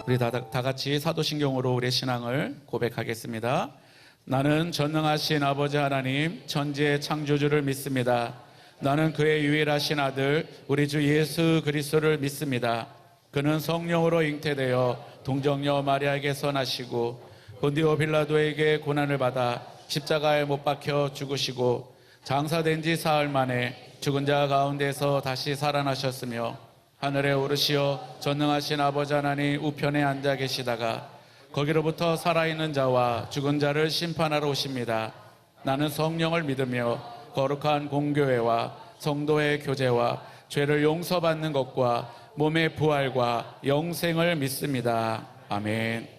우리 다 같이 사도신경으로 우리의 신앙을 고백하겠습니다. 나는 전능하신 아버지 하나님 천지의 창조주를 믿습니다. 나는 그의 유일하신 아들 우리 주 예수 그리스도를 믿습니다. 그는 성령으로 잉태되어 동정녀 마리아에게서 나시고 본디오 빌라도에게 고난을 받아 십자가에 못 박혀 죽으시고 장사된 지 사흘 만에 죽은 자 가운데서 다시 살아나셨으며 하늘에 오르시어 전능하신 아버지 하나님 우편에 앉아 계시다가 거기로부터 살아있는 자와 죽은 자를 심판하러 오십니다. 나는 성령을 믿으며 거룩한 공교회와 성도의 교제와 죄를 용서받는 것과 몸의 부활과 영생을 믿습니다. 아멘.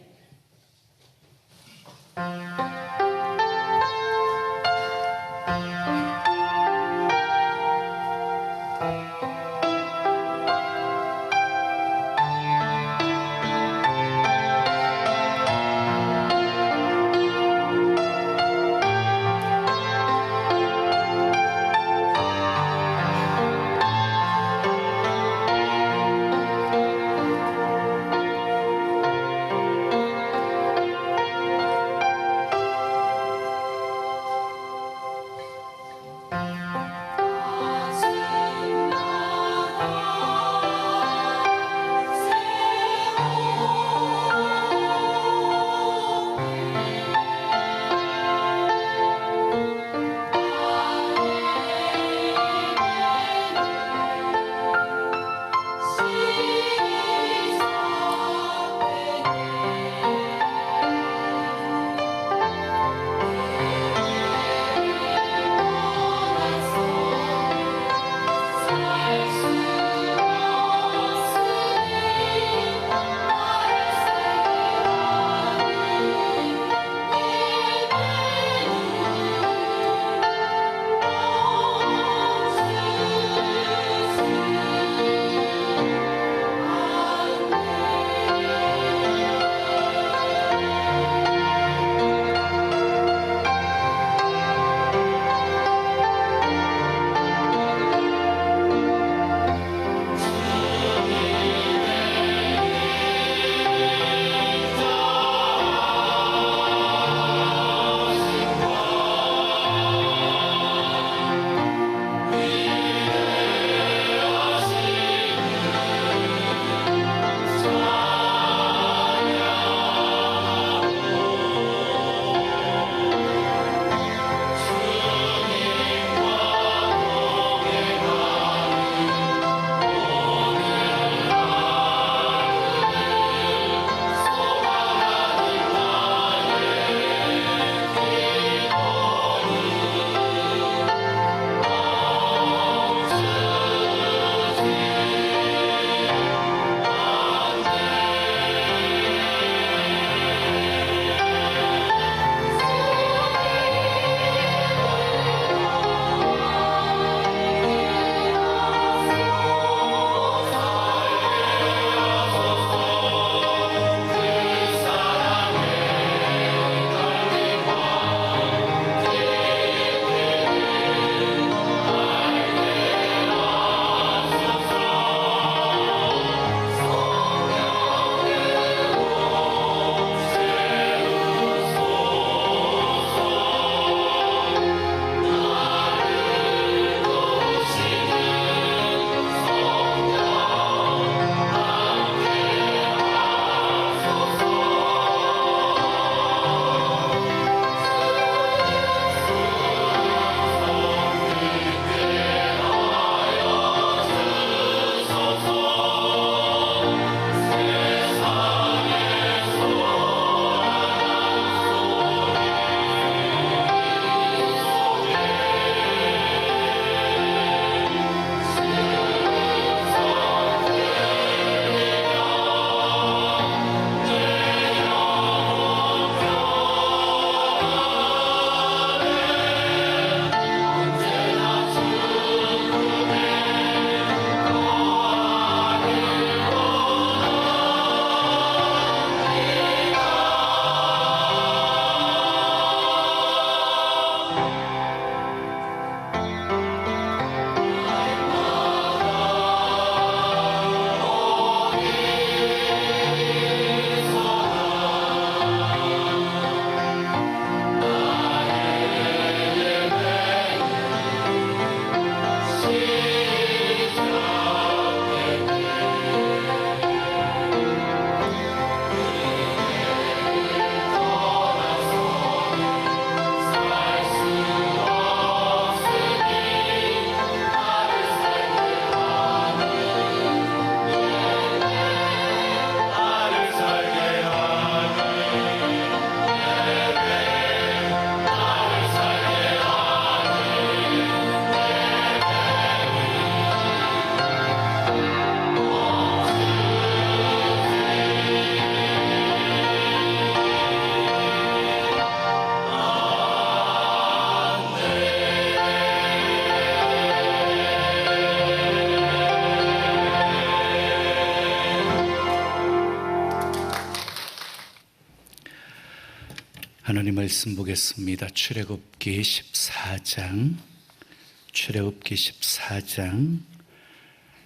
하나님 말씀 보겠습니다. 출애굽기 14장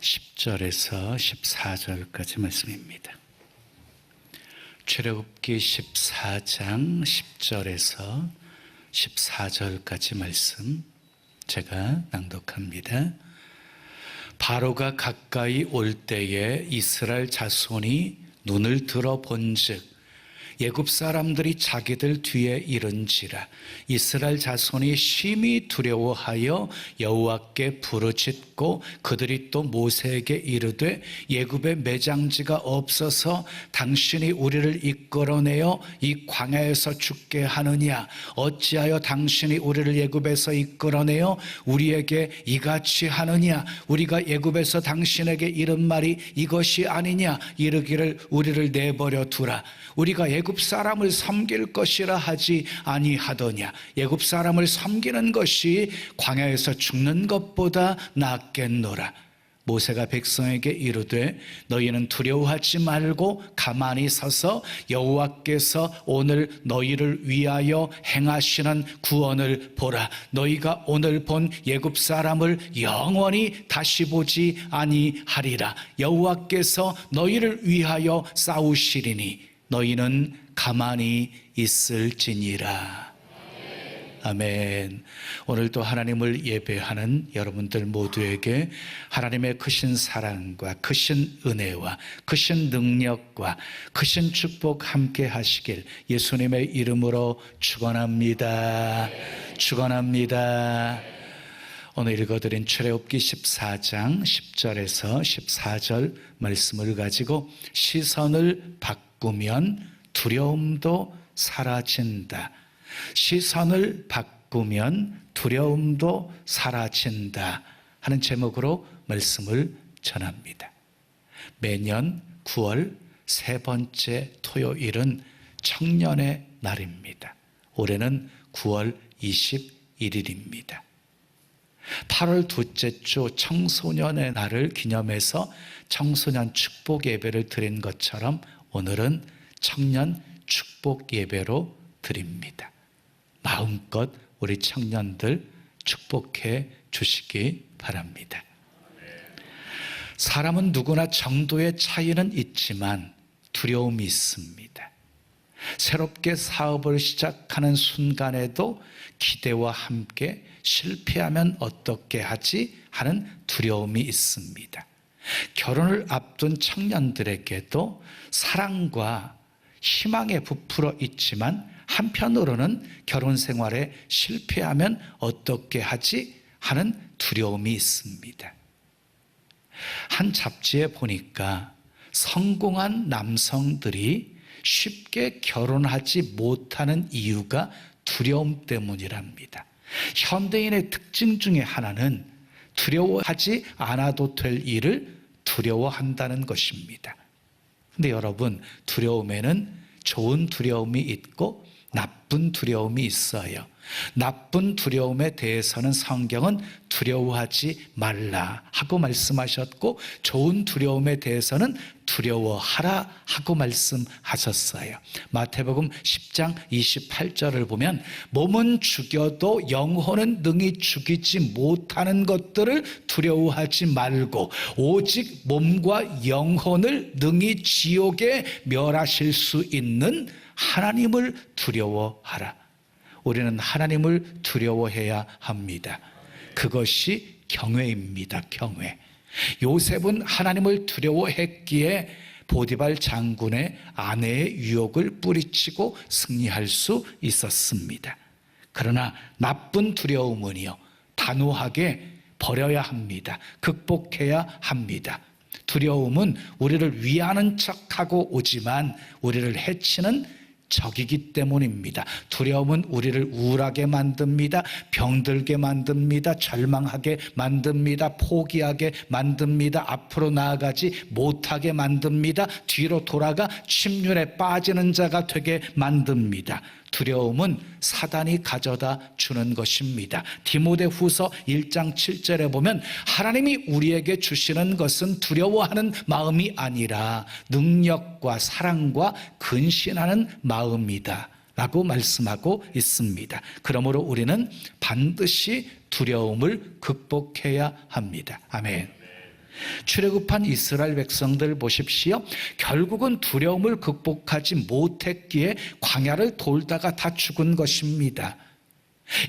10절에서 14절까지 말씀입니다. 출애굽기 14장 10절에서 14절까지 말씀 제가 낭독합니다. 바로가 가까이 올 때에 이스라엘 자손이 눈을 들어 본즉 애굽 사람들이 자기들 뒤에 이른지라. 이스라엘 자손이 심히 두려워하여 여호와께 부르짖고 그들이 또 모세에게 이르되 애굽에 매장지가 없어서 당신이 우리를 이끌어내어 이 광야에서 죽게 하느냐? 어찌하여 당신이 우리를 애굽에서 이끌어내어 우리에게 이같이 하느냐? 우리가 애굽에서 당신에게 이른 말이 이것이 아니냐? 이르기를 우리를 내버려 두라. 우리가 애굽 사람을 섬길 것이라 하지 아니하더냐? 애굽 사람을 섬기는 것이 광야에서 죽는 것보다 낫겠노라. 모세가 백성에게 이르되 너희는 두려워하지 말고 가만히 서서 여호와께서 오늘 너희를 위하여 행하시는 구원을 보라. 너희가 오늘 본 애굽 사람을 영원히 다시 보지 아니하리라. 여호와께서 너희를 위하여 싸우시리니 너희는 가만히 있을지니라. 아멘. 오늘도 하나님을 예배하는 여러분들 모두에게 하나님의 크신 사랑과 크신 은혜와 크신 능력과 크신 축복 함께 하시길 예수님의 이름으로 축원합니다. 축원합니다. 오늘 읽어드린 출애굽기 14장 10절에서 14절 말씀을 가지고 시선을 바꾸면 두려움도 사라진다. 시선을 바꾸면 두려움도 사라진다 하는 제목으로 말씀을 전합니다. 매년 9월 세 번째 토요일은 청년의 날입니다. 올해는 9월 21일입니다. 8월 둘째 주 청소년의 날을 기념해서 청소년 축복 예배를 드린 것처럼 오늘은 청년 축복 예배로 드립니다. 마음껏 우리 청년들 축복해 주시기 바랍니다. 사람은 누구나 정도의 차이는 있지만 두려움이 있습니다. 새롭게 사업을 시작하는 순간에도 기대와 함께 실패하면 어떻게 하지 하는 두려움이 있습니다. 결혼을 앞둔 청년들에게도 사랑과 희망에 부풀어 있지만 한편으로는 결혼 생활에 실패하면 어떻게 하지 하는 두려움이 있습니다. 한 잡지에 보니까 성공한 남성들이 쉽게 결혼하지 못하는 이유가 두려움 때문이랍니다. 현대인의 특징 중에 하나는 두려워하지 않아도 될 일을 두려워한다는 것입니다. 근데 여러분, 두려움에는 좋은 두려움이 있고 나쁜 두려움이 있어요. 나쁜 두려움에 대해서는 성경은 두려워하지 말라 하고 말씀하셨고, 좋은 두려움에 대해서는 두려워하라 하고 말씀하셨어요. 마태복음 10장 28절을 보면 몸은 죽여도 영혼은 능히 죽이지 못하는 것들을 두려워하지 말고 오직 몸과 영혼을 능히 지옥에 멸하실 수 있는 하나님을 두려워하라. 우리는 하나님을 두려워해야 합니다. 그것이 경외입니다. 경외. 요셉은 하나님을 두려워했기에 보디발 장군의 아내의 유혹을 뿌리치고 승리할 수 있었습니다. 그러나 나쁜 두려움은요, 단호하게 버려야 합니다. 극복해야 합니다. 두려움은 우리를 위하는 척하고 오지만 우리를 해치는 적이기 때문입니다. 두려움은 우리를 우울하게 만듭니다. 병들게 만듭니다. 절망하게 만듭니다. 포기하게 만듭니다. 앞으로 나아가지 못하게 만듭니다. 뒤로 돌아가 침륜에 빠지는 자가 되게 만듭니다. 두려움은 사단이 가져다 주는 것입니다. 디모데후서 1장 7절에 보면 하나님이 우리에게 주시는 것은 두려워하는 마음이 아니라 능력과 사랑과 근신하는 마음이다 라고 말씀하고 있습니다. 그러므로 우리는 반드시 두려움을 극복해야 합니다. 아멘. 출애굽한 이스라엘 백성들 보십시오. 결국은 두려움을 극복하지 못했기에 광야를 돌다가 다 죽은 것입니다.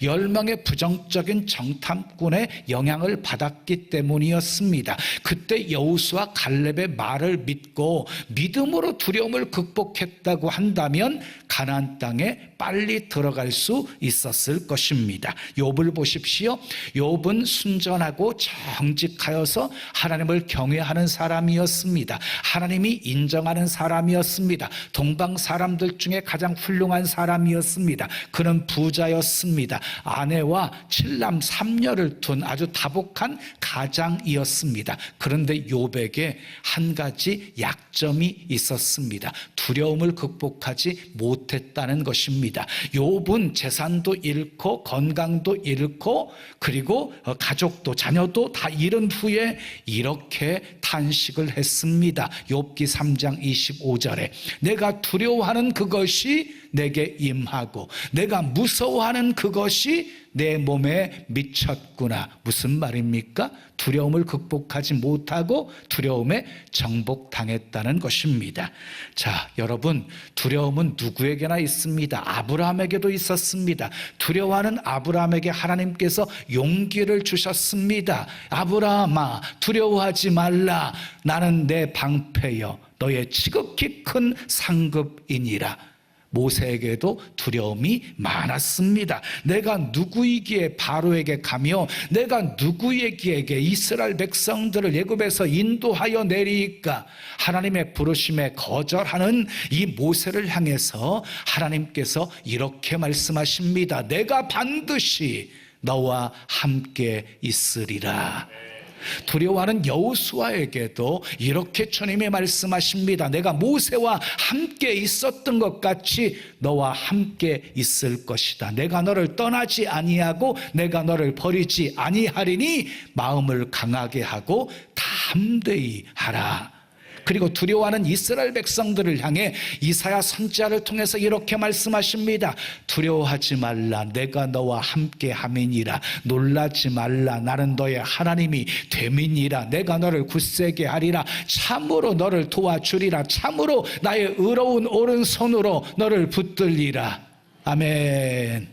10명의 부정적인 정탐꾼의 영향을 받았기 때문이었습니다. 그때 여호수아 갈렙의 말을 믿고 믿음으로 두려움을 극복했다고 한다면 가나안 땅에 빨리 들어갈 수 있었을 것입니다. 욥을 보십시오. 욥은 순전하고 정직하여서 하나님을 경외하는 사람이었습니다. 하나님이 인정하는 사람이었습니다. 동방 사람들 중에 가장 훌륭한 사람이었습니다. 그는 부자였습니다. 아내와 7남 3녀를 둔 아주 다복한 가장이었습니다. 그런데 욥에게 한 가지 약점이 있었습니다. 두려움을 극복하지 못했다는 것입니다. 욥은 재산도 잃고 건강도 잃고 그리고 가족도 자녀도 다 잃은 후에 이렇게 탄식을 했습니다. 욥기 3장 25절에 내가 두려워하는 그것이 내게 임하고 내가 무서워하는 그것이 내 몸에 미쳤구나. 무슨 말입니까? 두려움을 극복하지 못하고 두려움에 정복당했다는 것입니다. 자, 여러분, 두려움은 누구에게나 있습니다. 아브라함에게도 있었습니다. 두려워하는 아브라함에게 하나님께서 용기를 주셨습니다. 아브라함아, 두려워하지 말라. 나는 내 방패여 너의 지극히 큰 상급이니라. 모세에게도 두려움이 많았습니다. 내가 누구이기에 바로에게 가며 내가 누구에게 이스라엘 백성들을 애굽에서 인도하여 내리까. 하나님의 부르심에 거절하는 이 모세를 향해서 하나님께서 이렇게 말씀하십니다. 내가 반드시 너와 함께 있으리라. 두려워하는 여호수아에게도 이렇게 주님이 말씀하십니다. 내가 모세와 함께 있었던 것 같이 너와 함께 있을 것이다. 내가 너를 떠나지 아니하고 내가 너를 버리지 아니하리니 마음을 강하게 하고 담대히 하라. 그리고 두려워하는 이스라엘 백성들을 향해 이사야 선지자를 통해서 이렇게 말씀하십니다. 두려워하지 말라. 내가 너와 함께 함이니라. 놀라지 말라. 나는 너의 하나님이 됨이니라. 내가 너를 굳세게 하리라. 참으로 너를 도와주리라. 참으로 나의 의로운 오른손으로 너를 붙들리라. 아멘.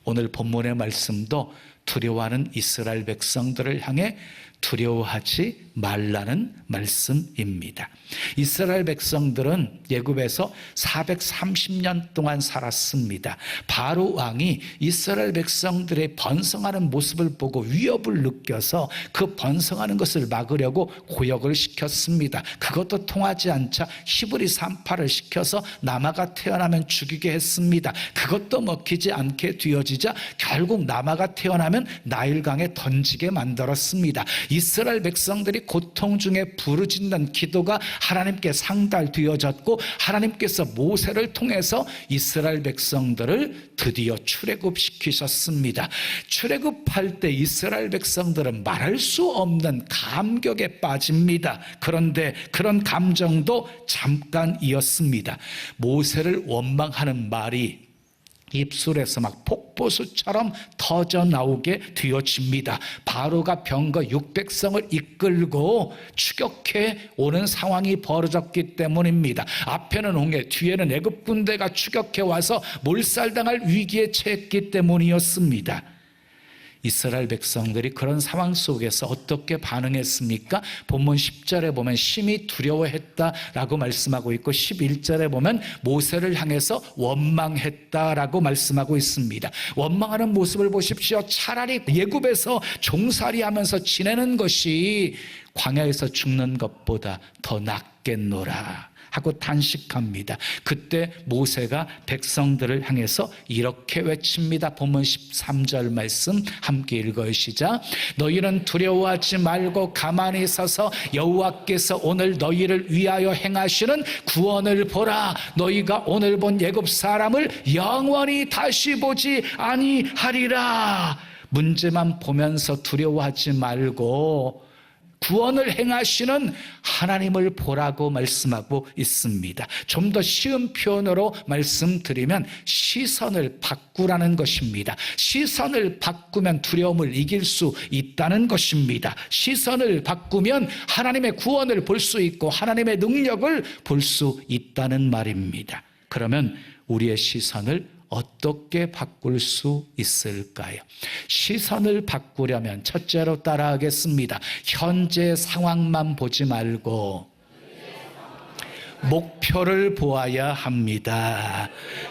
오늘 본문의 말씀도 두려워하는 이스라엘 백성들을 향해 두려워하지 말라는 말씀입니다. 이스라엘 백성들은 애굽에서 430년 동안 살았습니다. 바로 왕이 이스라엘 백성들의 번성하는 모습을 보고 위협을 느껴서 그 번성하는 것을 막으려고 고역을 시켰습니다. 그것도 통하지 않자 히브리 산파를 시켜서 남아가 태어나면 죽이게 했습니다. 그것도 먹히지 않게 되어지자 결국 남아가 태어나면 나일강에 던지게 만들었습니다. 이스라엘 백성들이 고통 중에 부르짖는 기도가 하나님께 상달되어졌고 하나님께서 모세를 통해서 이스라엘 백성들을 드디어 출애굽시키셨습니다. 출애굽할 때 이스라엘 백성들은 말할 수 없는 감격에 빠집니다. 그런데 그런 감정도 잠깐이었습니다. 모세를 원망하는 말이 입술에서 막 폭포수처럼 터져 나오게 되어집니다. 바로가 병거 600성을 이끌고 추격해 오는 상황이 벌어졌기 때문입니다. 앞에는 홍해, 뒤에는 애굽 군대가 추격해 와서 몰살당할 위기에 처했기 때문이었습니다. 이스라엘 백성들이 그런 상황 속에서 어떻게 반응했습니까? 본문 10절에 보면 심히 두려워했다라고 말씀하고 있고 11절에 보면 모세를 향해서 원망했다라고 말씀하고 있습니다. 원망하는 모습을 보십시오. 차라리 애굽에서 종살이하면서 지내는 것이 광야에서 죽는 것보다 더 낫겠노라 하고 탄식합니다. 그때 모세가 백성들을 향해서 이렇게 외칩니다. 본문 13절 말씀 함께 읽으시자. 너희는 두려워하지 말고 가만히 서서 여호와께서 오늘 너희를 위하여 행하시는 구원을 보라. 너희가 오늘 본 애굽 사람을 영원히 다시 보지 아니하리라. 문제만 보면서 두려워하지 말고 구원을 행하시는 하나님을 보라고 말씀하고 있습니다. 좀 더 쉬운 표현으로 말씀드리면 시선을 바꾸라는 것입니다. 시선을 바꾸면 두려움을 이길 수 있다는 것입니다. 시선을 바꾸면 하나님의 구원을 볼 수 있고 하나님의 능력을 볼 수 있다는 말입니다. 그러면 우리의 시선을 어떻게 바꿀 수 있을까요? 시선을 바꾸려면 첫째로 따라하겠습니다. 현재 상황만 보지 말고 목표를 보아야 합니다.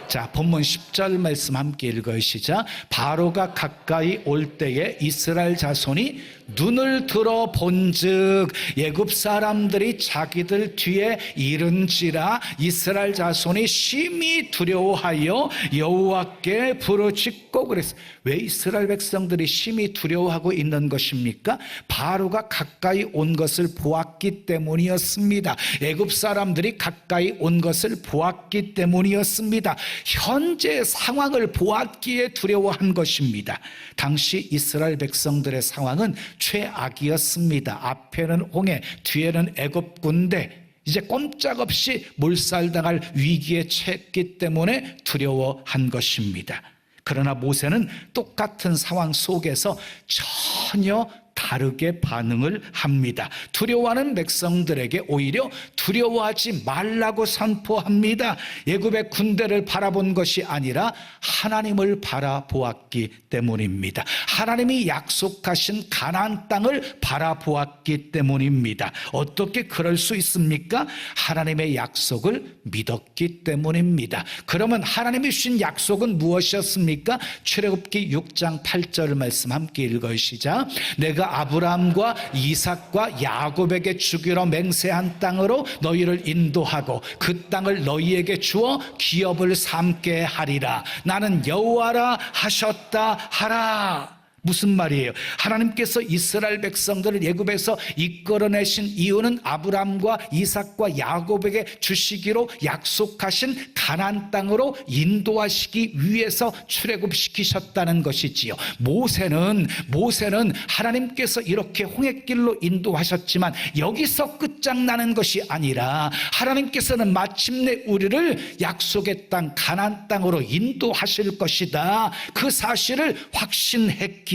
자, 본문 10절 말씀 함께 읽으시자. 바로가 가까이 올 때에 이스라엘 자손이 눈을 들어 본즉 애굽 사람들이 자기들 뒤에 이른지라 이스라엘 자손이 심히 두려워하여 여호와께 부르짖고 그랬어요. 왜 이스라엘 백성들이 심히 두려워하고 있는 것입니까? 바로가 가까이 온 것을 보았기 때문이었습니다. 애굽 사람들이 가까이 온 것을 보았기 때문이었습니다. 현재 상황을 보았기에 두려워한 것입니다. 당시 이스라엘 백성들의 상황은 최악이었습니다. 앞에는 홍해, 뒤에는 애굽 군대, 이제 꼼짝없이 몰살당할 위기에 처했기 때문에 두려워한 것입니다. 그러나 모세는 똑같은 상황 속에서 전혀 다르게 반응을 합니다. 두려워하는 백성들에게 오히려 두려워하지 말라고 선포합니다. 애굽의 군대를 바라본 것이 아니라 하나님을 바라보았기 때문입니다. 하나님이 약속하신 가나안 땅을 바라보았기 때문입니다. 어떻게 그럴 수 있습니까? 하나님의 약속을 믿었기 때문입니다. 그러면 하나님이 주신 약속은 무엇이었습니까? 출애굽기 6장 8절 말씀 함께 읽으시자. 내가 아브라함과 이삭과 야곱에게 주기로 맹세한 땅으로 너희를 인도하고 그 땅을 너희에게 주어 기업을 삼게 하리라. 나는 여호와라 하셨다 하라. 무슨 말이에요? 하나님께서 이스라엘 백성들을 애굽에서 이끌어내신 이유는 아브라함과 이삭과 야곱에게 주시기로 약속하신 가나안 땅으로 인도하시기 위해서 출애굽시키셨다는 것이지요. 모세는 하나님께서 이렇게 홍해길로 인도하셨지만 여기서 끝장나는 것이 아니라 하나님께서는 마침내 우리를 약속의 땅 가나안 땅으로 인도하실 것이다. 그 사실을 확신했기에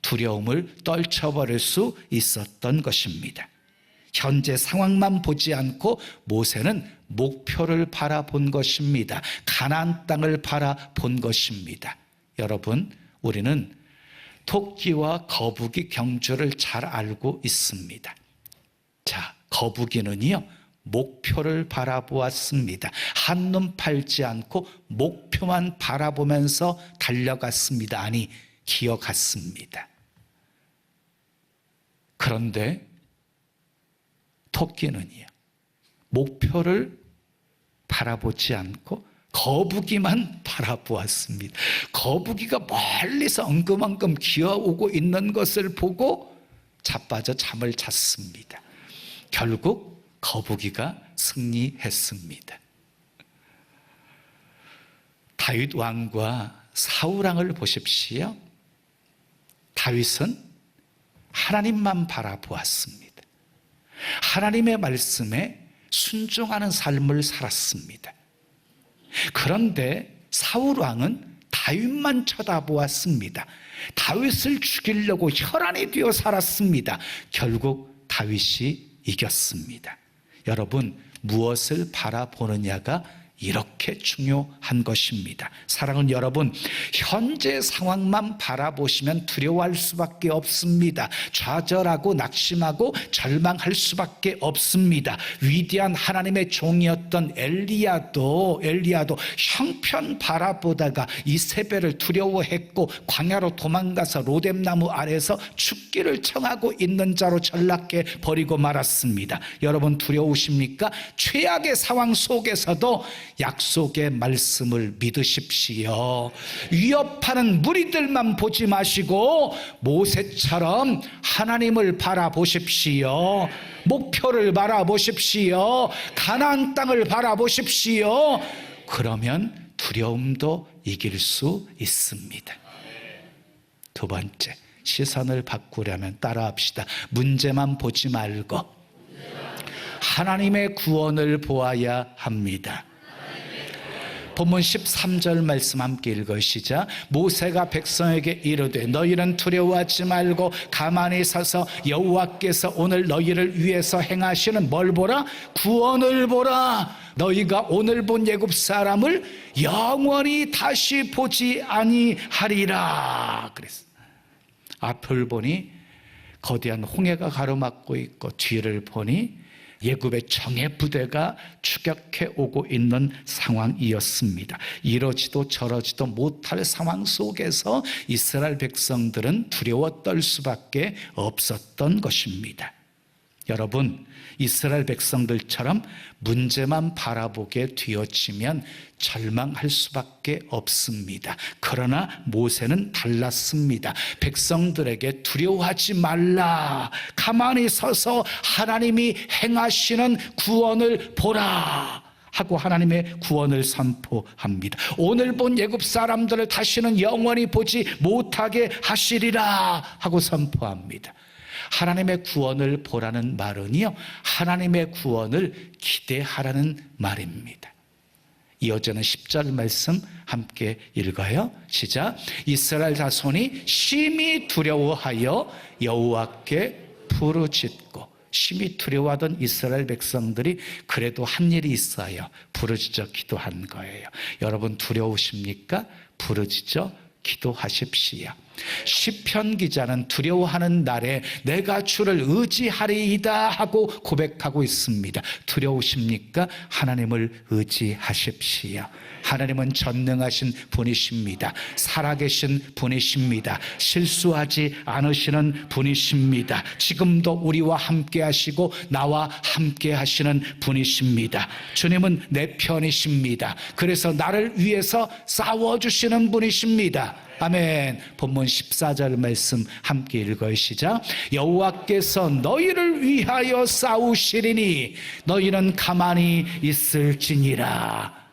두려움을 떨쳐버릴 수 있었던 것입니다. 현재 상황만 보지 않고 모세는 목표를 바라본 것입니다. 가나안 땅을 바라본 것입니다. 여러분, 우리는 토끼와 거북이 경주를 잘 알고 있습니다. 자, 거북이는요, 목표를 바라보았습니다. 한눈 팔지 않고 목표만 바라보면서 달려갔습니다. 아니, 기어갔습니다. 그런데 토끼는요, 목표를 바라보지 않고 거북이만 바라보았습니다. 거북이가 멀리서 엉금엉금 기어오고 있는 것을 보고 자빠져 잠을 잤습니다. 결국 거북이가 승리했습니다. 다윗 왕과 사울 왕을 보십시오. 다윗은 하나님만 바라보았습니다. 하나님의 말씀에 순종하는 삶을 살았습니다. 그런데 사울 왕은 다윗만 쳐다보았습니다. 다윗을 죽이려고 혈안이 되어 살았습니다. 결국 다윗이 이겼습니다. 여러분, 무엇을 바라보느냐가 이렇게 중요한 것입니다. 사랑하는 여러분, 현재 상황만 바라보시면 두려워할 수밖에 없습니다. 좌절하고 낙심하고 절망할 수밖에 없습니다. 위대한 하나님의 종이었던 엘리야도 형편 바라보다가 이세벨을 두려워했고 광야로 도망가서 로뎀나무 아래서 죽기를 청하고 있는 자로 전락해 버리고 말았습니다. 여러분, 두려우십니까? 최악의 상황 속에서도 약속의 말씀을 믿으십시오. 위협하는 무리들만 보지 마시고 모세처럼 하나님을 바라보십시오. 목표를 바라보십시오. 가나안 땅을 바라보십시오. 그러면 두려움도 이길 수 있습니다. 두 번째, 시선을 바꾸려면 따라합시다. 문제만 보지 말고 하나님의 구원을 보아야 합니다. 본문 13절 말씀 함께 읽으시자. 모세가 백성에게 이르되 너희는 두려워하지 말고 가만히 서서 여호와께서 오늘 너희를 위해서 행하시는 뭘 보라? 구원을 보라. 너희가 오늘 본 애굽 사람을 영원히 다시 보지 아니하리라. 그랬어. 앞을 보니 거대한 홍해가 가로막고 있고 뒤를 보니 애굽의 정예 부대가 추격해 오고 있는 상황이었습니다. 이러지도 저러지도 못할 상황 속에서 이스라엘 백성들은 두려워 떨 수밖에 없었던 것입니다. 여러분, 이스라엘 백성들처럼 문제만 바라보게 되어지면 절망할 수밖에 없습니다. 그러나 모세는 달랐습니다. 백성들에게 두려워하지 말라. 가만히 서서 하나님이 행하시는 구원을 보라. 하고 하나님의 구원을 선포합니다. 오늘 본 애굽 사람들을 다시는 영원히 보지 못하게 하시리라 하고 선포합니다. 하나님의 구원을 보라는 말은요, 하나님의 구원을 기대하라는 말입니다. 이어지는 10절 말씀 함께 읽어요. 시작. 이스라엘 자손이 심히 두려워하여 여호와께 부르짖고. 심히 두려워하던 이스라엘 백성들이 그래도 한 일이 있어요. 부르짖어 기도한 거예요. 여러분 두려우십니까? 부르짖어 기도하십시오. 시편 기자는 두려워하는 날에 내가 주를 의지하리이다 하고 고백하고 있습니다. 두려우십니까? 하나님을 의지하십시오. 하나님은 전능하신 분이십니다. 살아계신 분이십니다. 실수하지 않으시는 분이십니다. 지금도 우리와 함께 하시고 나와 함께 하시는 분이십니다. 주님은 내 편이십니다. 그래서 나를 위해서 싸워주시는 분이십니다. 아멘. 본문 14절 말씀 함께 읽으시자. 여호와께서 너희를 위하여 싸우시리니 너희는 가만히 있을지니라.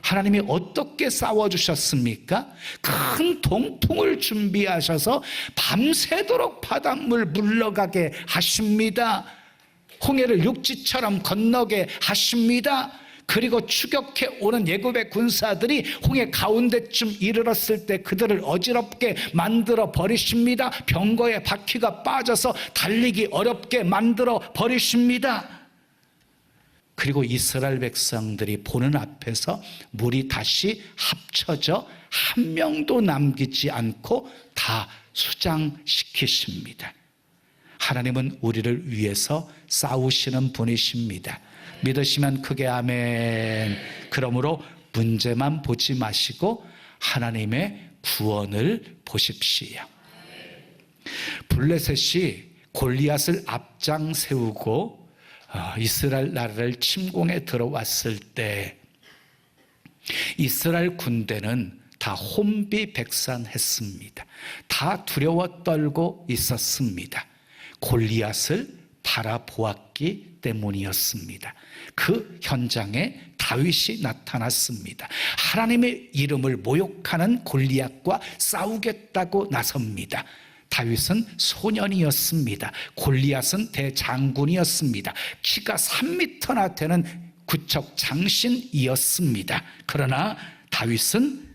하나님이 어떻게 싸워주셨습니까? 큰 동풍을 준비하셔서 밤새도록 바닷물 물러가게 하십니다. 홍해를 육지처럼 건너게 하십니다. 그리고 추격해 오는 애굽의 군사들이 홍해 가운데쯤 이르렀을 때 그들을 어지럽게 만들어 버리십니다. 병거에 바퀴가 빠져서 달리기 어렵게 만들어 버리십니다. 그리고 이스라엘 백성들이 보는 앞에서 물이 다시 합쳐져 한 명도 남기지 않고 다 수장시키십니다. 하나님은 우리를 위해서 싸우시는 분이십니다. 믿으시면 크게 아멘. 그러므로 문제만 보지 마시고 하나님의 구원을 보십시오. 블레셋이 골리앗을 앞장 세우고 이스라엘 나라를 침공해 들어왔을 때 이스라엘 군대는 다 혼비백산했습니다. 다 두려워 떨고 있었습니다. 골리앗을 바라보았기 때문이었습니다. 그 현장에 다윗이 나타났습니다. 하나님의 이름을 모욕하는 골리앗과 싸우겠다고 나섭니다. 다윗은 소년이었습니다. 골리앗은 대장군이었습니다. 키가 3m나 되는 구척 장신이었습니다. 그러나 다윗은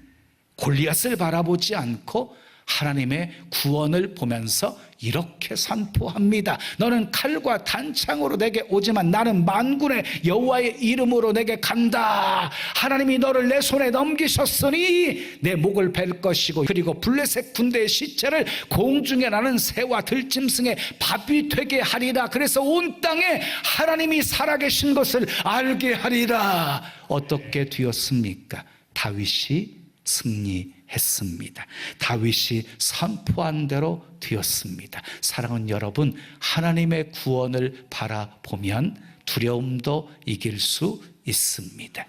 골리앗을 바라보지 않고 하나님의 구원을 보면서 이렇게 선포합니다. 너는 칼과 단창으로 내게 오지만 나는 만군의 여호와의 이름으로 내게 간다. 하나님이 너를 내 손에 넘기셨으니 내 목을 벨 것이고 그리고 블레셋 군대의 시체를 공중에 나는 새와 들짐승의 밥이 되게 하리라. 그래서 온 땅에 하나님이 살아계신 것을 알게 하리라. 어떻게 되었습니까? 다윗이 승리했습니다. 다윗이 선포한 대로 되었습니다. 사랑하는 여러분, 하나님의 구원을 바라보면 두려움도 이길 수 있습니다.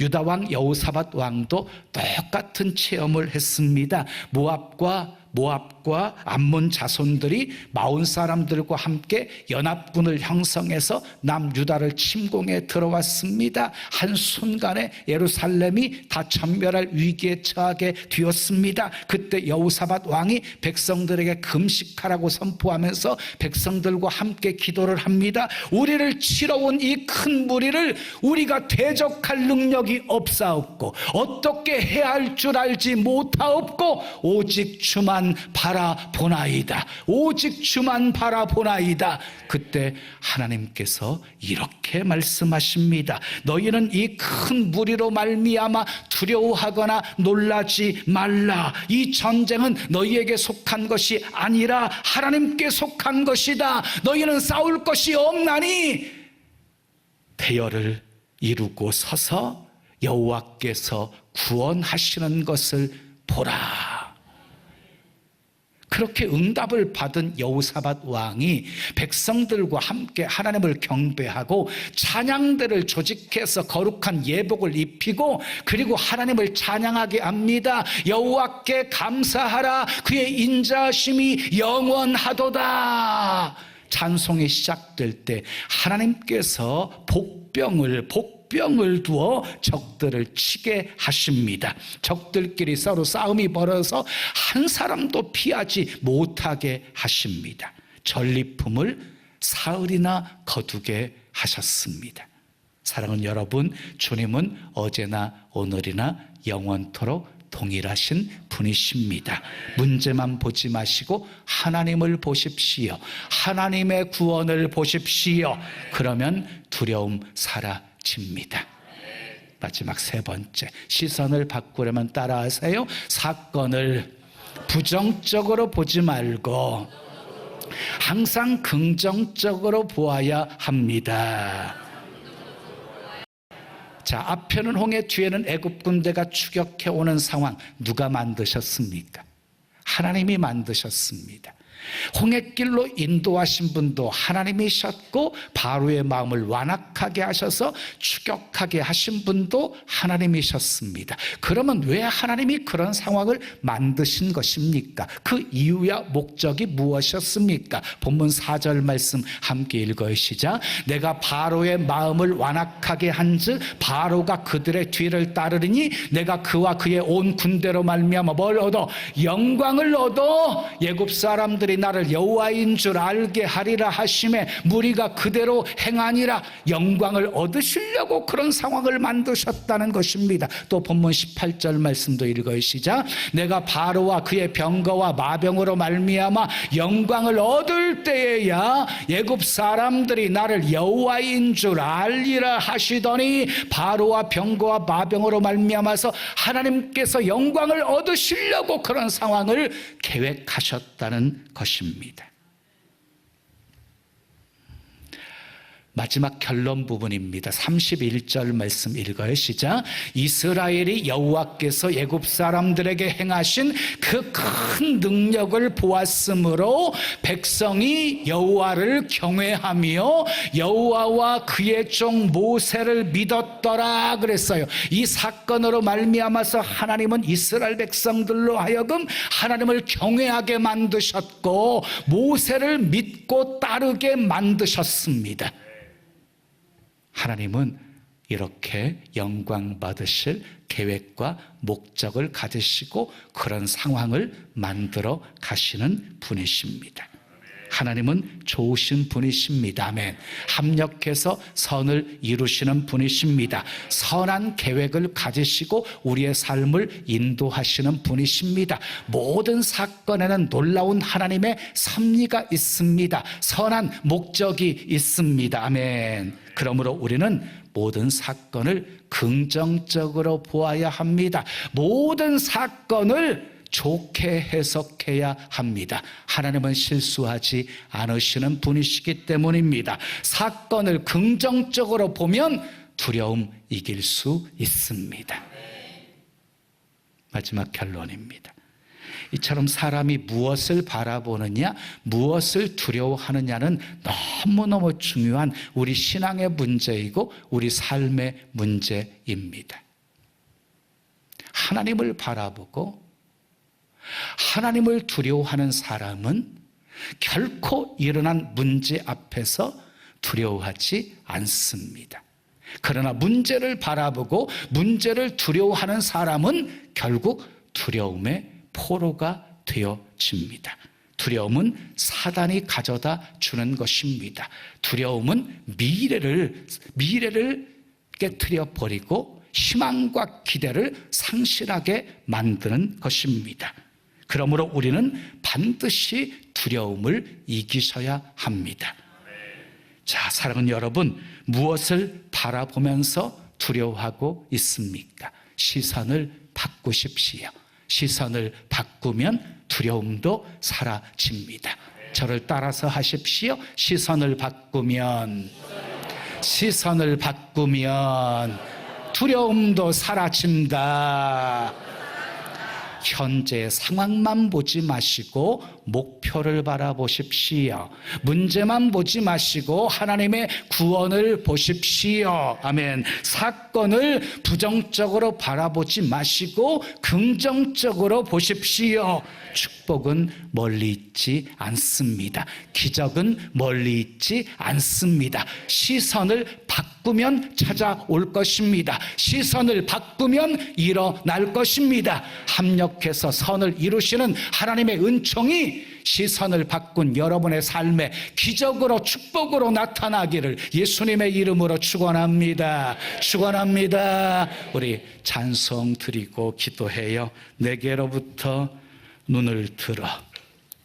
유다 왕 여호사밧 왕도 똑같은 체험을 했습니다. 모압과 모압과 암몬 자손들이 마온 사람들과 함께 연합군을 형성해서 남유다를 침공해 들어왔습니다. 한순간에 예루살렘이 다 전멸할 위기에 처하게 되었습니다. 그때 여호사밧 왕이 백성들에게 금식하라고 선포하면서 백성들과 함께 기도를 합니다. 우리를 치러온 이 큰 무리를 우리가 대적할 능력이 없사옵고 어떻게 해야 할 줄 알지 못하옵고 오직 주만 바라보나이다. 오직 주만 바라보나이다. 그때 하나님께서 이렇게 말씀하십니다. 너희는 이 큰 무리로 말미암아 두려워하거나 놀라지 말라. 이 전쟁은 너희에게 속한 것이 아니라 하나님께 속한 것이다. 너희는 싸울 것이 없나니 대열을 이루고 서서 여호와께서 구원하시는 것을 보라. 그렇게 응답을 받은 여호사밧 왕이 백성들과 함께 하나님을 경배하고 찬양대를 조직해서 거룩한 예복을 입히고 그리고 하나님을 찬양하게 합니다. 여호와께 감사하라. 그의 인자하심이 영원하도다. 찬송이 시작될 때 하나님께서 복병을 두어 적들을 치게 하십니다. 적들끼리 서로 싸움이 벌어서 한 사람도 피하지 못하게 하십니다. 전리품을 사흘이나 거두게 하셨습니다. 사랑하는 여러분, 주님은 어제나 오늘이나 영원토록 동일하신 분이십니다. 문제만 보지 마시고 하나님을 보십시오. 하나님의 구원을 보십시오. 그러면 두려움 사라집니다. 마지막 세 번째, 시선을 바꾸려면 따라하세요. 사건을 부정적으로 보지 말고 항상 긍정적으로 보아야 합니다. 자, 앞에는 홍해, 뒤에는 애굽 군대가 추격해 오는 상황. 누가 만드셨습니까? 하나님이 만드셨습니다. 홍해길로 인도하신 분도 하나님이셨고 바로의 마음을 완악하게 하셔서 추격하게 하신 분도 하나님이셨습니다. 그러면 왜 하나님이 그런 상황을 만드신 것입니까? 그 이유야 목적이 무엇이었습니까? 본문 4절 말씀 함께 읽으시자. 내가 바로의 마음을 완악하게 한즉 바로가 그들의 뒤를 따르리니 내가 그와 그의 온 군대로 말미암아 뭘 얻어? 영광을 얻어 애굽 사람들이 나를 여호와인 줄 알게 하리라 하심에 무리가 그대로 행하니라. 영광을 얻으시려고 그런 상황을 만드셨다는 것입니다. 또 본문 18절 말씀도 읽으시자. 내가 바로와 그의 병거와 마병으로 말미암아 영광을 얻을 때에야 애굽 사람들이 나를 여호와인 줄 알리라 하시더니 바로와 병거와 마병으로 말미암아서 하나님께서 영광을 얻으시려고 그런 상황을 계획하셨다는 것입니다. 마지막 결론 부분입니다. 31절 말씀 읽어요. 시작. 이스라엘이 여호와께서 애굽 사람들에게 행하신 그 큰 능력을 보았으므로 백성이 여호와를 경외하며 여호와와 그의 종 모세를 믿었더라 그랬어요. 이 사건으로 말미암아서 하나님은 이스라엘 백성들로 하여금 하나님을 경외하게 만드셨고 모세를 믿고 따르게 만드셨습니다. 하나님은 이렇게 영광 받으실 계획과 목적을 가지시고 그런 상황을 만들어 가시는 분이십니다. 하나님은 좋으신 분이십니다. 아멘. 합력해서 선을 이루시는 분이십니다. 선한 계획을 가지시고 우리의 삶을 인도하시는 분이십니다. 모든 사건에는 놀라운 하나님의 섭리가 있습니다. 선한 목적이 있습니다. 아멘. 그러므로 우리는 모든 사건을 긍정적으로 보아야 합니다. 모든 사건을 좋게 해석해야 합니다. 하나님은 실수하지 않으시는 분이시기 때문입니다. 사건을 긍정적으로 보면 두려움 이길 수 있습니다. 마지막 결론입니다. 이처럼 사람이 무엇을 바라보느냐, 무엇을 두려워하느냐는 너무너무 중요한 우리 신앙의 문제이고 우리 삶의 문제입니다. 하나님을 바라보고 하나님을 두려워하는 사람은 결코 일어난 문제 앞에서 두려워하지 않습니다. 그러나 문제를 바라보고 문제를 두려워하는 사람은 결국 두려움의 포로가 되어집니다. 두려움은 사단이 가져다 주는 것입니다. 두려움은 미래를 깨트려 버리고 희망과 기대를 상실하게 만드는 것입니다. 그러므로 우리는 반드시 두려움을 이기셔야 합니다. 자, 사랑하는 여러분, 무엇을 바라보면서 두려워하고 있습니까? 시선을 바꾸십시오. 시선을 바꾸면 두려움도 사라집니다. 저를 따라서 하십시오. 시선을 바꾸면 두려움도 사라진다. 현재 상황만 보지 마시고 목표를 바라보십시오. 문제만 보지 마시고 하나님의 구원을 보십시오. 아멘. 사건을 부정적으로 바라보지 마시고 긍정적으로 보십시오. 축복은 멀리 있지 않습니다. 기적은 멀리 있지 않습니다. 시선을 바꾸면 찾아올 것입니다. 시선을 바꾸면 일어날 것입니다. 합력해서 선을 이루시는 하나님의 은총이 시선을 바꾼 여러분의 삶에 기적으로 축복으로 나타나기를 예수님의 이름으로 축원합니다. 축원합니다. 우리 찬송 드리고 기도해요. 내게로부터 눈을 들어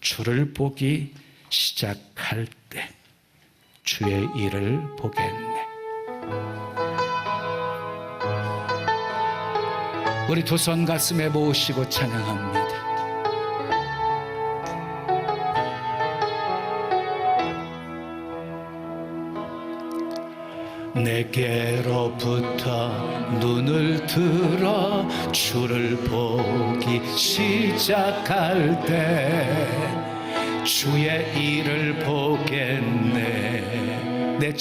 주를 보기 시작할 때 주의 일을 보겠네. 우리 두 손 가슴에 모으시고 찬양합니다. 내게로부터 눈을 들어 주를 보기 시작할 때 주의 일을 보겠네. 내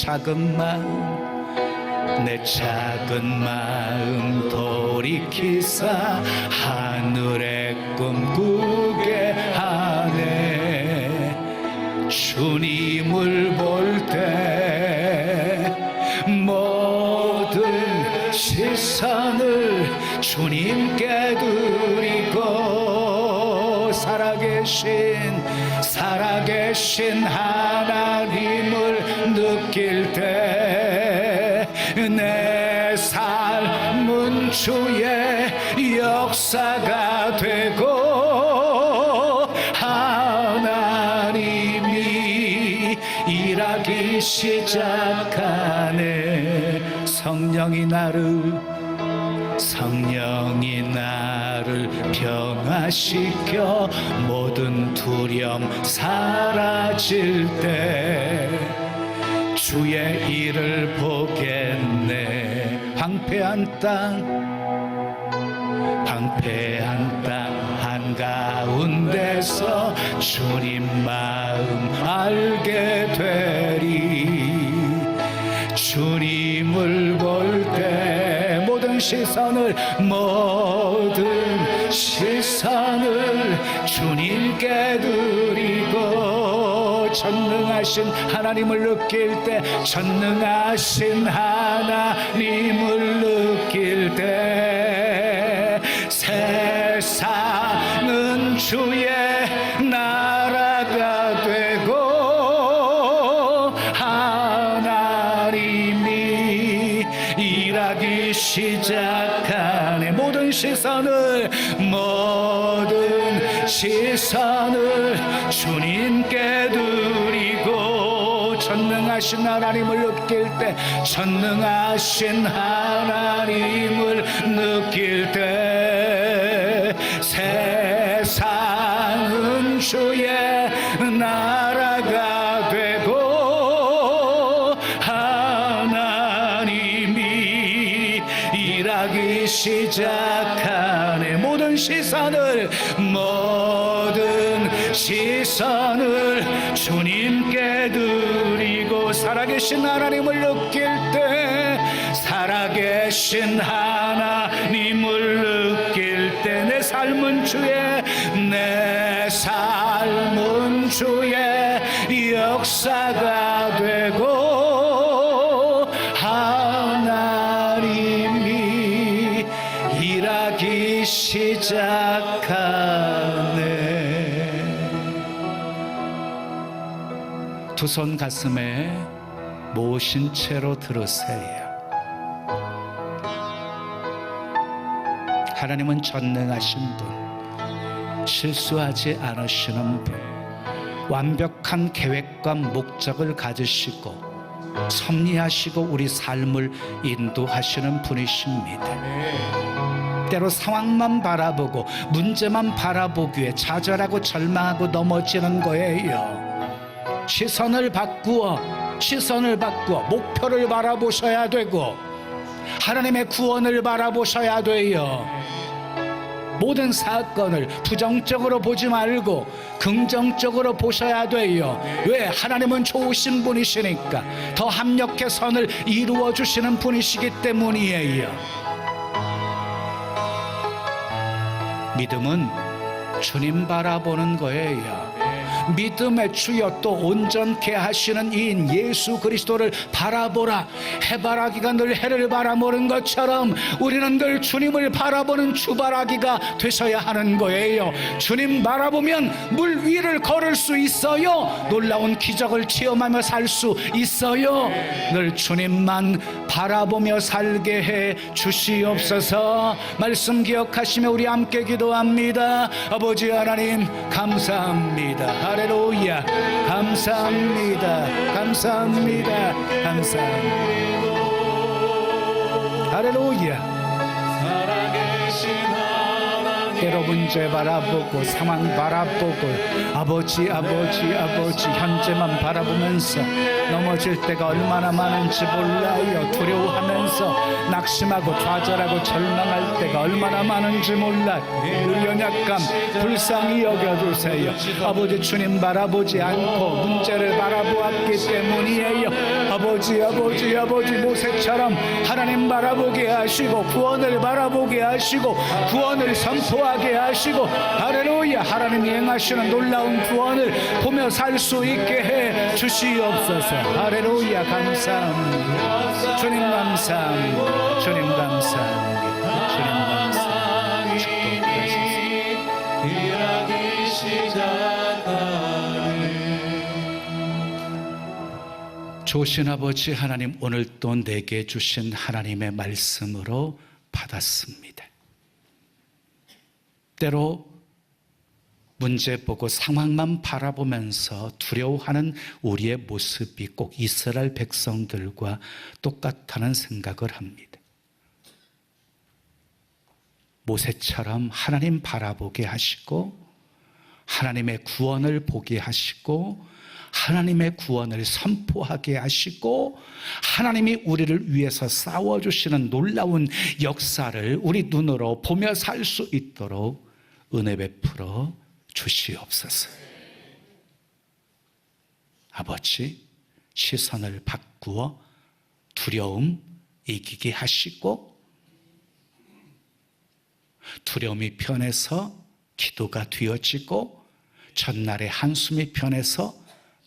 작은 마음 돌이키사 하늘의 꿈 꾸게 하네. 주님을 볼 때 모든 시선을 주님께 드리고 살아계신 하나님을 느낄 때 내 삶은 주의 역사가 되고 하나님이 일하기 시작하네. 성령이 나를 평화시켜 모든 두려움 사라질 때 주의 일을 보겠네. 황폐한 땅 한가운데서 주님 마음 알게 되리. 주님을 볼 때 모든 시선을 주님께 드리고 전능하신 하나님을 느낄 때 세상은 주의 나라가 되고 하나님이 일하기 시작하네. 모든 시선을 주님께 드리고 전능하신 하나님을 느낄 때 세상은 주의 나라가 되고 하나님이 일하기 시작하네. 모든 시선을 주님께 드리고 살아계신 하나님을 느낄 때 내 삶은 주의 시작하네. 두 손 가슴에 모신 채로 들으세요. 하나님은 전능하신 분, 실수하지 않으시는 분, 완벽한 계획과 목적을 가지시고 섭리하시고 우리 삶을 인도하시는 분이십니다. 때로 상황만 바라보고 문제만 바라보기에 좌절하고 절망하고 넘어지는 거예요. 시선을 바꾸어 목표를 바라보셔야 되고 하나님의 구원을 바라보셔야 돼요. 모든 사건을 부정적으로 보지 말고 긍정적으로 보셔야 돼요. 왜? 하나님은 좋으신 분이시니까, 더 합력의 선을 이루어 주시는 분이시기 때문이에요. 믿음은 주님 바라보는 거예요. 믿음의 주여 또 온전케 하시는 이인 예수 그리스도를 바라보라. 해바라기가 늘 해를 바라보는 것처럼 우리는 늘 주님을 바라보는 주바라기가 되셔야 하는 거예요. 주님 바라보면 물 위를 걸을 수 있어요. 놀라운 기적을 체험하며 살 수 있어요. 늘 주님만 바라보며 살게 해 주시옵소서. 말씀 기억하시며 우리 함께 기도합니다. 아버지 하나님 감사합니다. 할렐루야. 감사합니다. 감사합니다. 감사합니다. 할렐루야. 때로 문제 바라보고 상황 바라보고 아버지 현재만 바라보면서 넘어질 때가 얼마나 많은지 몰라요. 두려워하면서 낙심하고 좌절하고 절망할 때가 얼마나 많은지 몰라요. 우리 연약감 불쌍히 여겨주세요. 아버지 주님 바라보지 않고 문제를 바라보았기 때문이에요. 아버지 모세처럼 하나님 바라보게 하시고 구원을 바라보게 하시고 구원을 선포하게 하시고 할렐루야. 하나님이 행하시는 놀라운 구원을 보며 살 수 있게 해 주시옵소서. 할렐루야. 감사합니다. 주님 감사합니다. 주님 감사합니다. 주님 감사합니다. 축복하소서. 좋으신 아버지 하나님, 오늘 또 내게 주신 하나님의 말씀으로 받았습니다. 때로 문제 보고 상황만 바라보면서 두려워하는 우리의 모습이 꼭 이스라엘 백성들과 똑같다는 생각을 합니다. 모세처럼 하나님 바라보게 하시고 하나님의 구원을 보게 하시고 하나님의 구원을 선포하게 하시고 하나님이 우리를 위해서 싸워주시는 놀라운 역사를 우리 눈으로 보며 살 수 있도록 은혜 베풀어 주시옵소서. 아버지, 시선을 바꾸어 두려움 이기게 하시고 두려움이 편해서 기도가 되어지고 전날의 한숨이 편해서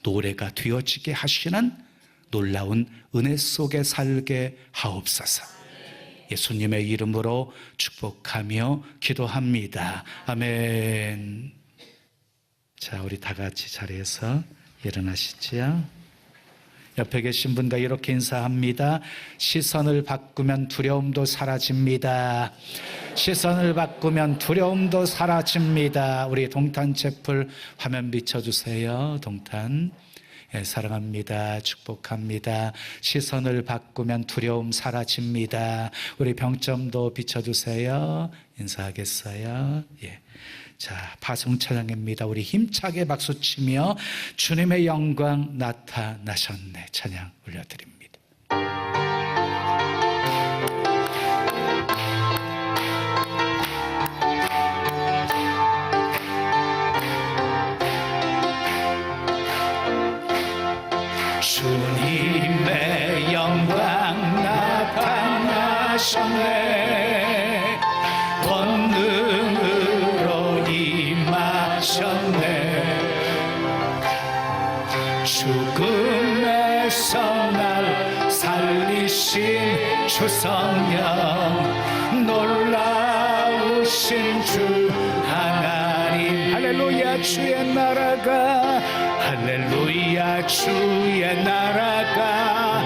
노래가 되어지게 하시는 놀라운 은혜 속에 살게 하옵소서. 예수님의 이름으로 축복하며 기도합니다. 아멘. 자, 우리 다 같이 자리에서 일어나시지요. 옆에 계신 분과 이렇게 인사합니다. 시선을 바꾸면 두려움도 사라집니다. 시선을 바꾸면 두려움도 사라집니다. 우리 동탄 채플 화면 비춰주세요. 동탄. 예, 사랑합니다. 축복합니다. 시선을 바꾸면 두려움 사라집니다. 우리 병점도 비춰주세요. 인사하겠어요. 예. 자, 파송 찬양입니다. 우리 힘차게 박수치며 주님의 영광 나타나셨네 찬양 올려드립니다. 주님의 영광 나타나셨네. 권능으로 임하셨네. 죽음에서 날 살리신 주성령 놀라운 크신 주 하나님 할렐루야 주의 나라가 할렐루야 주의 나라가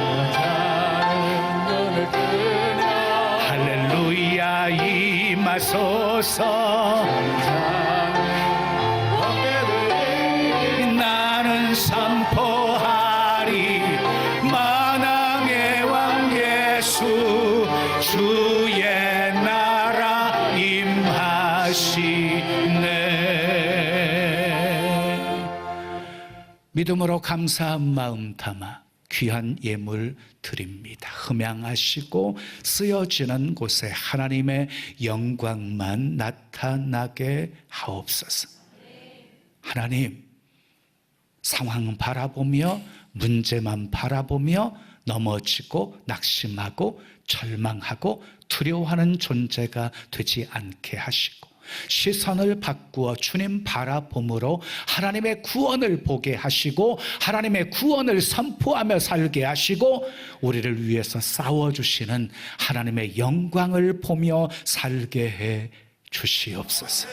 할렐루야 임하소서 나는 선포하리 만왕의 왕 예수 주의 나라 임하시네. 믿음으로 감사한 마음 담아 귀한 예물 드립니다. 흠양하시고 쓰여지는 곳에 하나님의 영광만 나타나게 하옵소서. 하나님, 상황 바라보며 문제만 바라보며 넘어지고 낙심하고 절망하고 두려워하는 존재가 되지 않게 하시고 시선을 바꾸어 주님 바라봄으로 하나님의 구원을 보게 하시고 하나님의 구원을 선포하며 살게 하시고 우리를 위해서 싸워주시는 하나님의 영광을 보며 살게 해 주시옵소서.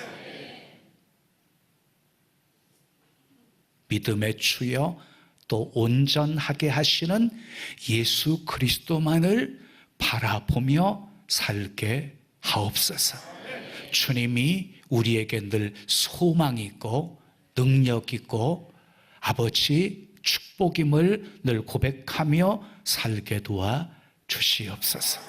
믿음의 주여 또 온전하게 하시는 예수 그리스도만을 바라보며 살게 하옵소서. 주님이 우리에게 늘 소망이 있고 능력 있고 아버지 축복임을 늘 고백하며 살게 도와 주시옵소서.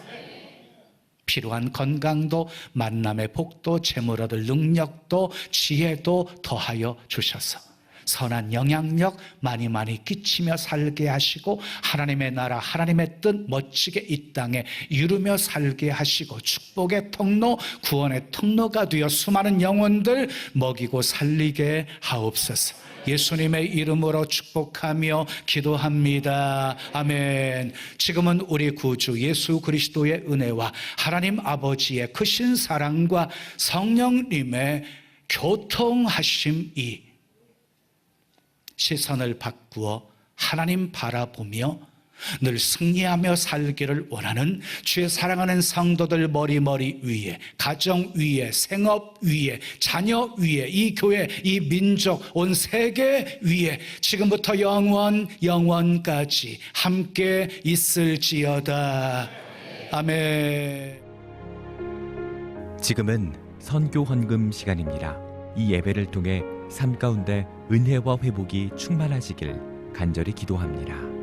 필요한 건강도 만남의 복도 재물 얻을 능력도 지혜도 더하여 주셔서 선한 영향력 많이 많이 끼치며 살게 하시고 하나님의 나라 하나님의 뜻 멋지게 이 땅에 이루며 살게 하시고 축복의 통로 구원의 통로가 되어 수많은 영혼들 먹이고 살리게 하옵소서. 예수님의 이름으로 축복하며 기도합니다. 아멘. 지금은 우리 구주 예수 그리스도의 은혜와 하나님 아버지의 크신 사랑과 성령님의 교통하심이 시선을 바꾸어 하나님 바라보며 늘 승리하며 살기를 원하는 주의 사랑하는 성도들 머리 위에 가정 위에 생업 위에 자녀 위에 이 교회 이 민족 온 세계 위에 지금부터 영원까지 함께 있을지어다. 아멘. 지금은 선교 헌금 시간입니다. 이 예배를 통해 삶 가운데 은혜와 회복이 충만하시길 간절히 기도합니다.